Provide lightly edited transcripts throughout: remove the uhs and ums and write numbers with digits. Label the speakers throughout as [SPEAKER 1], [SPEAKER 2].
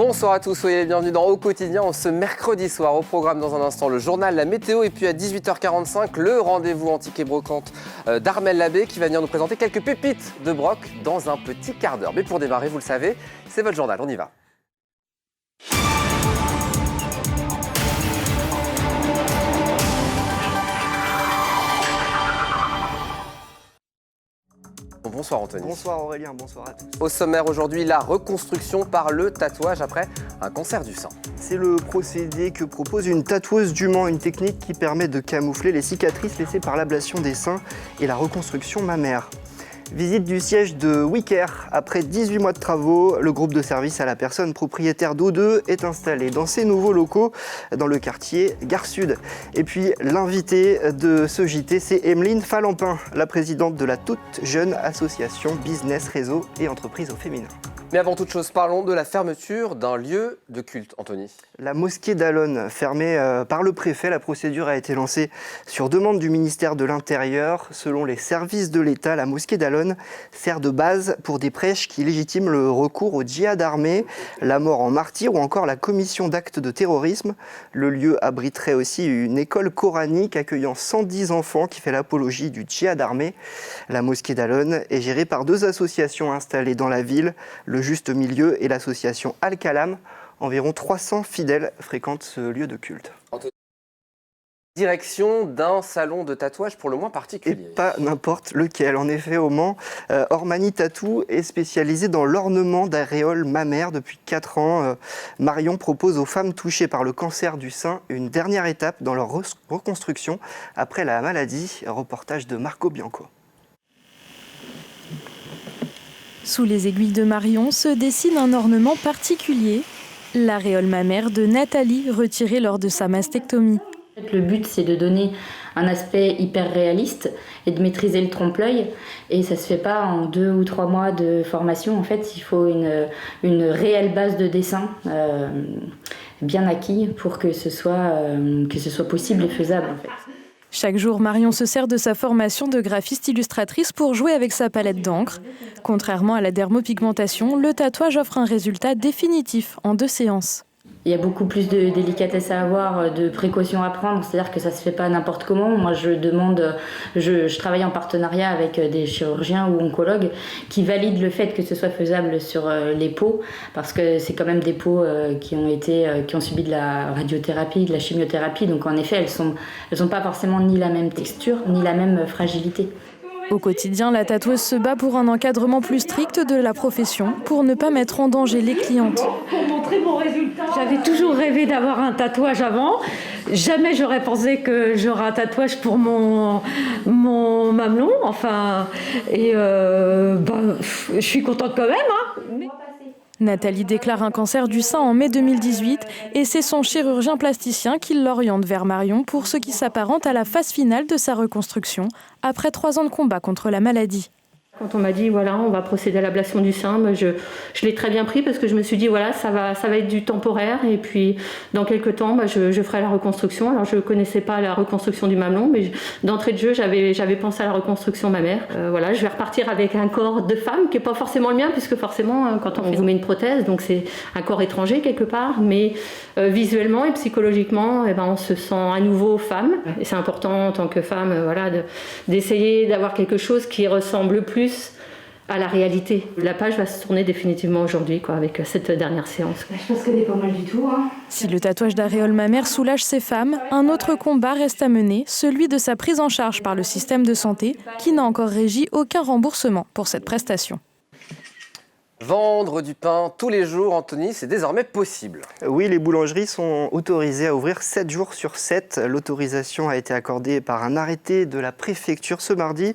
[SPEAKER 1] Bonsoir à tous, soyez les bienvenus dans Au Quotidien ce mercredi soir. Au programme dans un instant le journal, la météo et puis à 18h45 le rendez-vous antique et brocante d'Armelle Labbé qui va venir nous présenter quelques pépites de broc dans un petit quart d'heure. Mais pour démarrer, vous le savez, c'est votre journal, on y va. Bonsoir Anthony.
[SPEAKER 2] Bonsoir Aurélien, bonsoir à tous.
[SPEAKER 1] Au sommaire aujourd'hui, la reconstruction par le tatouage après un cancer du sein.
[SPEAKER 2] C'est le procédé que propose une tatoueuse du Mans, une technique qui permet de camoufler les cicatrices laissées par l'ablation des seins et la reconstruction mammaire. Visite du siège de Wicker. Après 18 mois de travaux, le groupe de service à la personne propriétaire d'O2 est installé dans ses nouveaux locaux dans le quartier Gare Sud. Et puis l'invitée de ce JT, c'est Emeline Falampin, la présidente de la toute jeune association Business, Réseau et Entreprises au féminin.
[SPEAKER 1] Mais avant toute chose, parlons de la fermeture d'un lieu de culte, Anthony.
[SPEAKER 2] La mosquée d'Allonne, fermée par le préfet, la procédure a été lancée sur demande du ministère de l'Intérieur. Selon les services de l'État, la mosquée d'Allonne sert de base pour des prêches qui légitiment le recours au djihad armé, la mort en martyr ou encore la commission d'actes de terrorisme. Le lieu abriterait aussi une école coranique accueillant 110 enfants qui fait l'apologie du djihad armé. La mosquée d'Allonne est gérée par deux associations installées dans la ville, le Juste Milieu et l'association Al-Kalam. Environ 300 fidèles fréquentent ce lieu de culte.
[SPEAKER 1] Direction d'un salon de tatouage pour le moins particulier.
[SPEAKER 2] Et pas n'importe lequel. En effet, au Mans, Ormani Tattoo est spécialisé dans l'ornement d'aréoles mammaires depuis 4 ans. Marion propose aux femmes touchées par le cancer du sein une dernière étape dans leur reconstruction après la maladie. Reportage de Marco Bianco.
[SPEAKER 3] Sous les aiguilles de Marion se dessine un ornement particulier, l'aréole mammaire de Nathalie, retirée lors de sa mastectomie.
[SPEAKER 4] Le but, c'est de donner un aspect hyper réaliste et de maîtriser le trompe-l'œil. Et ça ne se fait pas en 2 ou 3 mois de formation. En fait, il faut une réelle base de dessin bien acquis pour que ce soit possible et faisable, en fait.
[SPEAKER 3] Chaque jour, Marion se sert de sa formation de graphiste illustratrice pour jouer avec sa palette d'encre. Contrairement à la dermopigmentation, le tatouage offre un résultat définitif en 2 séances.
[SPEAKER 4] Il y a beaucoup plus de délicatesse à avoir, de précautions à prendre, c'est-à-dire que ça ne se fait pas n'importe comment. Moi, je travaille en partenariat avec des chirurgiens ou oncologues qui valident le fait que ce soit faisable sur les peaux, parce que c'est quand même des peaux qui ont subi de la radiothérapie, de la chimiothérapie, donc en effet, elles sont pas forcément ni la même texture, ni la même fragilité.
[SPEAKER 3] Au quotidien, la tatoueuse se bat pour un encadrement plus strict de la profession, pour ne pas mettre en danger les clientes.
[SPEAKER 5] Pour montrer mon résultat. J'avais toujours rêvé d'avoir un tatouage avant. Jamais j'aurais pensé que j'aurais un tatouage pour mon mamelon. Enfin, et je suis contente quand même. Hein.
[SPEAKER 3] Nathalie déclare un cancer du sein en mai 2018 et c'est son chirurgien plasticien qui l'oriente vers Marion pour ce qui s'apparente à la phase finale de sa reconstruction après 3 ans de combat contre la maladie.
[SPEAKER 5] Quand on m'a dit voilà, on va procéder à l'ablation du sein, je l'ai très bien pris parce que je me suis dit voilà, ça va être du temporaire et puis dans quelques temps je ferai la reconstruction. Alors je connaissais pas la reconstruction du mamelon, mais d'entrée de jeu j'avais pensé à la reconstruction mammaire. Voilà, je vais repartir avec un corps de femme qui est pas forcément le mien puisque forcément quand on vous met une prothèse, donc c'est un corps étranger quelque part, mais visuellement et psychologiquement, on se sent à nouveau femme. Et c'est important en tant que femme, d'essayer d'avoir quelque chose qui ressemble plus à la réalité. La page va se tourner définitivement aujourd'hui, avec cette dernière séance.
[SPEAKER 4] Je pense qu'elle n'est pas mal du tout.
[SPEAKER 3] Si le tatouage d'aréole mammaire soulage ces femmes, un autre combat reste à mener, celui de sa prise en charge par le système de santé, qui n'a encore régi aucun remboursement pour cette prestation.
[SPEAKER 1] Vendre du pain tous les jours, Anthony, c'est désormais possible.
[SPEAKER 2] Oui, les boulangeries sont autorisées à ouvrir 7 jours sur 7. L'autorisation a été accordée par un arrêté de la préfecture ce mardi.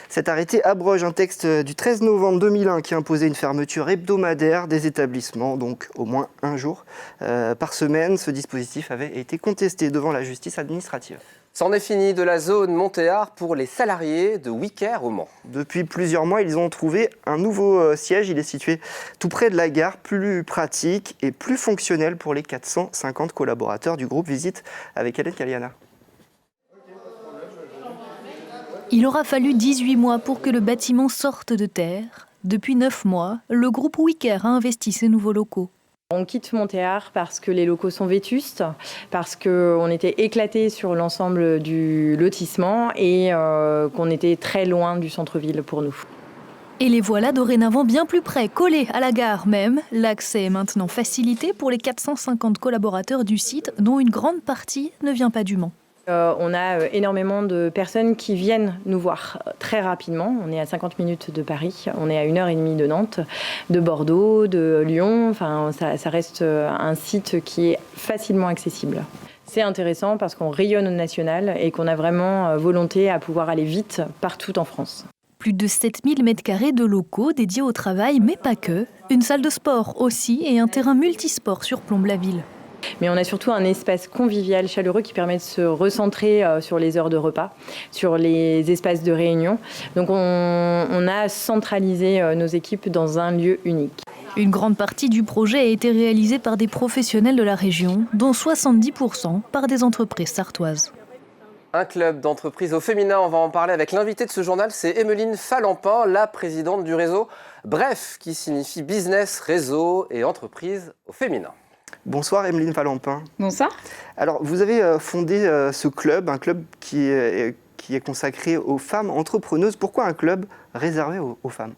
[SPEAKER 2] Cet arrêté abroge un texte du 13 novembre 2001 qui imposait une fermeture hebdomadaire des établissements, donc au moins 1 jour par semaine. Ce dispositif avait été contesté devant la justice administrative.
[SPEAKER 1] C'en est fini de la zone Montéard pour les salariés de Wicker au Mans.
[SPEAKER 2] Depuis plusieurs mois, ils ont trouvé un nouveau siège. Il est situé tout près de la gare, plus pratique et plus fonctionnel pour les 450 collaborateurs du groupe. Visite avec Hélène Caliana.
[SPEAKER 6] Il aura fallu 18 mois pour que le bâtiment sorte de terre. Depuis 9 mois, le groupe Wicker a investi ses nouveaux locaux.
[SPEAKER 7] On quitte Montéar parce que les locaux sont vétustes, parce qu'on était éclatés sur l'ensemble du lotissement et qu'on était très loin du centre-ville pour nous.
[SPEAKER 6] Et les voilà dorénavant bien plus près, collés à la gare même. L'accès est maintenant facilité pour les 450 collaborateurs du site, dont une grande partie ne vient pas du Mans.
[SPEAKER 7] On a énormément de personnes qui viennent nous voir très rapidement. On est à 50 minutes de Paris, on est à 1h30 de Nantes, de Bordeaux, de Lyon. Enfin, ça reste un site qui est facilement accessible. C'est intéressant parce qu'on rayonne au national et qu'on a vraiment volonté à pouvoir aller vite partout en France.
[SPEAKER 6] Plus de 7000 m² de locaux dédiés au travail, mais pas que. Une salle de sport aussi et un terrain multisport surplombe la ville.
[SPEAKER 7] Mais on a surtout un espace convivial, chaleureux, qui permet de se recentrer sur les heures de repas, sur les espaces de réunion. Donc on a centralisé nos équipes dans un lieu unique.
[SPEAKER 6] Une grande partie du projet a été réalisée par des professionnels de la région, dont 70% par des entreprises sartoises.
[SPEAKER 1] Un club d'entreprise au féminin, on va en parler avec l'invité de ce journal, c'est Emeline Falampin, la présidente du réseau Bref, qui signifie business, réseau et entreprise au féminin.
[SPEAKER 2] Bonsoir Emeline Falampin.
[SPEAKER 8] Bonsoir.
[SPEAKER 2] Alors vous avez fondé ce club, un club qui est consacré aux femmes entrepreneuses. Pourquoi un club réservé aux femmes ?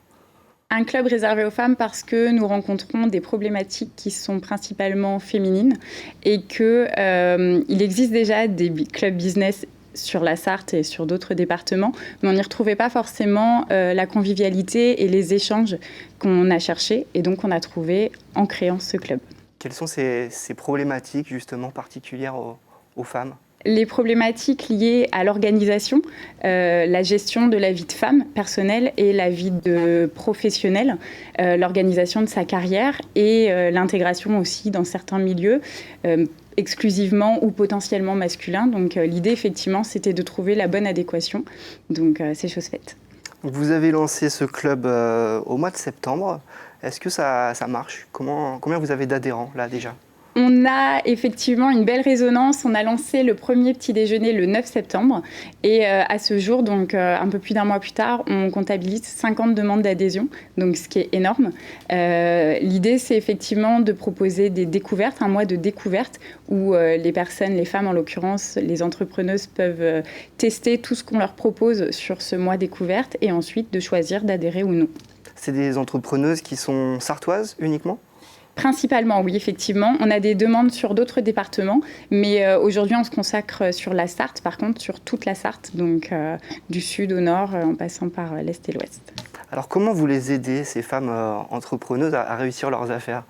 [SPEAKER 8] Un club réservé aux femmes parce que nous rencontrons des problématiques qui sont principalement féminines et qu'il existe déjà des clubs business sur la Sarthe et sur d'autres départements, mais on n'y retrouvait pas forcément la convivialité et les échanges qu'on a cherchés et donc on a trouvé en créant ce club.
[SPEAKER 2] Quelles sont ces problématiques justement particulières aux femmes ?
[SPEAKER 8] Les problématiques liées à l'organisation, la gestion de la vie de femme personnelle et la vie de professionnelle, l'organisation de sa carrière et l'intégration aussi dans certains milieux exclusivement ou potentiellement masculins. Donc l'idée effectivement c'était de trouver la bonne adéquation. Donc c'est chose faite.
[SPEAKER 2] Vous avez lancé ce club au mois de septembre. Est-ce que ça marche ? Combien vous avez d'adhérents là déjà ?
[SPEAKER 8] On a effectivement une belle résonance. On a lancé le premier petit déjeuner le 9 septembre. Et à ce jour, donc un peu plus d'un mois plus tard, on comptabilise 50 demandes d'adhésion, donc ce qui est énorme. L'idée, c'est effectivement de proposer des découvertes, un mois de découverte où les personnes, les femmes en l'occurrence, les entrepreneuses peuvent tester tout ce qu'on leur propose sur ce mois découverte et ensuite de choisir d'adhérer ou non.
[SPEAKER 2] C'est des entrepreneuses qui sont sartoises uniquement ?
[SPEAKER 8] Principalement, oui, effectivement. On a des demandes sur d'autres départements, mais aujourd'hui, on se consacre sur la Sarthe, par contre, sur toute la Sarthe, donc du sud au nord, en passant par l'est et l'ouest.
[SPEAKER 2] Alors, comment vous les aidez, ces femmes entrepreneuses, à réussir leurs affaires ?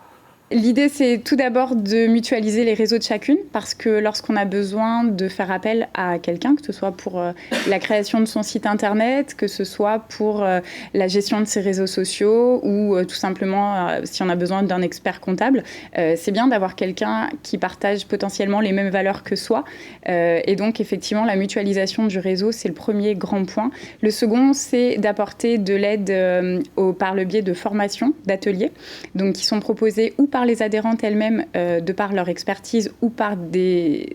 [SPEAKER 8] L'idée, c'est tout d'abord de mutualiser les réseaux de chacune, parce que lorsqu'on a besoin de faire appel à quelqu'un, que ce soit pour la création de son site internet, que ce soit pour la gestion de ses réseaux sociaux, ou tout simplement si on a besoin d'un expert comptable, c'est bien d'avoir quelqu'un qui partage potentiellement les mêmes valeurs que soi. Et donc, effectivement, la mutualisation du réseau, c'est le premier grand point. Le second, c'est d'apporter de l'aide par le biais de formations, d'ateliers, donc qui sont proposés ou par les adhérentes elles-mêmes, de par leur expertise, ou par des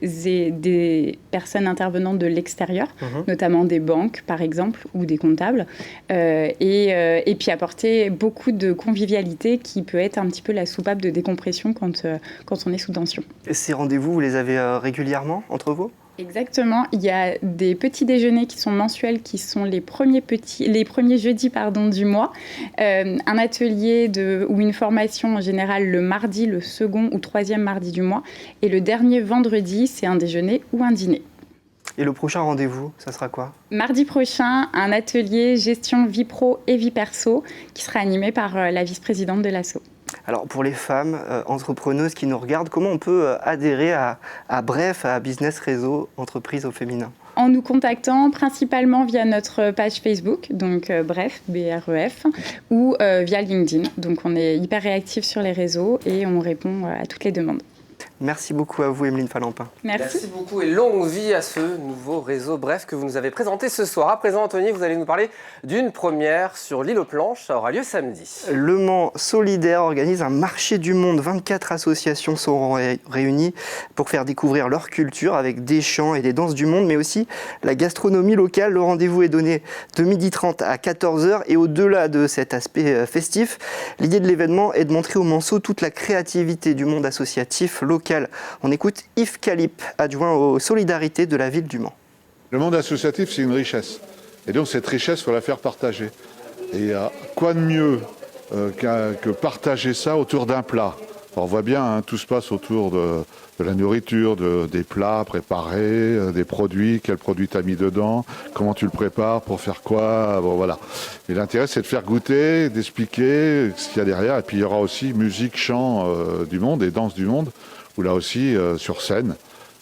[SPEAKER 8] personnes intervenant de l'extérieur, notamment des banques, par exemple, ou des comptables, et puis apporter beaucoup de convivialité qui peut être un petit peu la soupape de décompression quand on est sous tension. Et
[SPEAKER 2] ces rendez-vous, vous les avez régulièrement entre vous ?
[SPEAKER 8] Exactement, il y a des petits déjeuners qui sont mensuels, qui sont les premiers jeudis du mois, un atelier ou une formation en général le mardi, le second ou troisième mardi du mois, et le dernier vendredi, c'est un déjeuner ou un dîner.
[SPEAKER 2] Et le prochain rendez-vous, ça sera quoi ?
[SPEAKER 8] Mardi prochain, un atelier gestion vie pro et vie perso qui sera animé par la vice-présidente de l'asso.
[SPEAKER 2] Alors pour les femmes entrepreneuses qui nous regardent, comment on peut adhérer à Bref, à Business Réseau Entreprise au féminin ?
[SPEAKER 8] En nous contactant principalement via notre page Facebook, donc Bref, BREF, ou via LinkedIn. Donc on est hyper réactifs sur les réseaux et on répond à toutes les demandes.
[SPEAKER 2] Merci beaucoup à vous, Emeline Falampin.
[SPEAKER 8] Merci.
[SPEAKER 1] Beaucoup et longue vie à ce nouveau réseau Bref que vous nous avez présenté ce soir. À présent, Anthony, vous allez nous parler d'une première sur l'île aux Planches. Ça aura lieu samedi.
[SPEAKER 2] Le Mans Solidaire organise un marché du monde. 24 associations seront réunies pour faire découvrir leur culture avec des chants et des danses du monde, mais aussi la gastronomie locale. Le rendez-vous est donné de 12h30 à 14h et au-delà de cet aspect festif, l'idée de l'événement est de montrer aux Manceaux toute la créativité du monde associatif local. On écoute Yves Calip, adjoint aux solidarités de la ville du Mans.
[SPEAKER 9] Le monde associatif, c'est une richesse. Et donc cette richesse, il faut la faire partager. Et quoi de mieux que partager ça autour d'un plat. Alors, on voit bien, hein, tout se passe autour de la nourriture, des plats préparés, des produits, quel produit tu as mis dedans, comment tu le prépares, pour faire quoi, bon voilà. Et l'intérêt, c'est de faire goûter, d'expliquer ce qu'il y a derrière. Et puis il y aura aussi musique, chant du monde et danse du monde, où là aussi, sur scène,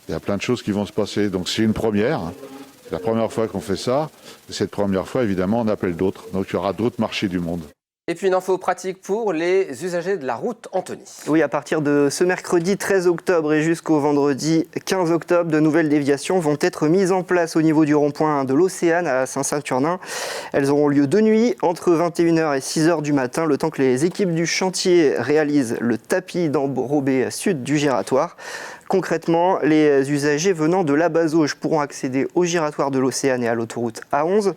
[SPEAKER 9] il y a plein de choses qui vont se passer. Donc c'est une première, hein. C'est la première fois qu'on fait ça. Et cette première fois, évidemment, on appelle d'autres. Donc il y aura d'autres marchés du monde.
[SPEAKER 1] Et puis une info pratique pour les usagers de la route, Anthony.
[SPEAKER 2] Oui, à partir de ce mercredi 13 octobre et jusqu'au vendredi 15 octobre, de nouvelles déviations vont être mises en place au niveau du rond-point de l'Océane à Saint-Saturnin. Elles auront lieu de nuit entre 21h et 6h du matin, le temps que les équipes du chantier réalisent le tapis d'enrobé sud du giratoire. Concrètement, les usagers venant de la Bazauge pourront accéder au giratoire de l'Océane et à l'autoroute A11.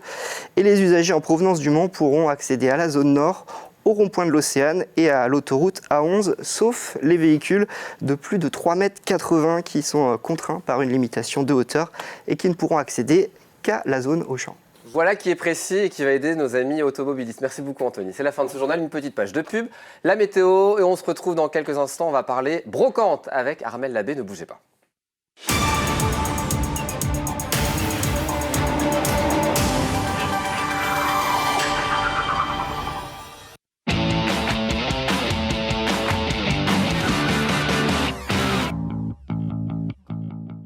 [SPEAKER 2] Et les usagers en provenance du Mans pourront accéder à la zone nord, au rond-point de l'Océane et à l'autoroute A11, sauf les véhicules de plus de 3,80 m qui sont contraints par une limitation de hauteur et qui ne pourront accéder qu'à la zone Auchan.
[SPEAKER 1] Voilà qui est précis et qui va aider nos amis automobilistes. Merci beaucoup Anthony. C'est la fin de ce journal, une petite page de pub, la météo et on se retrouve dans quelques instants. On va parler brocante avec Armelle Labbé, ne bougez pas.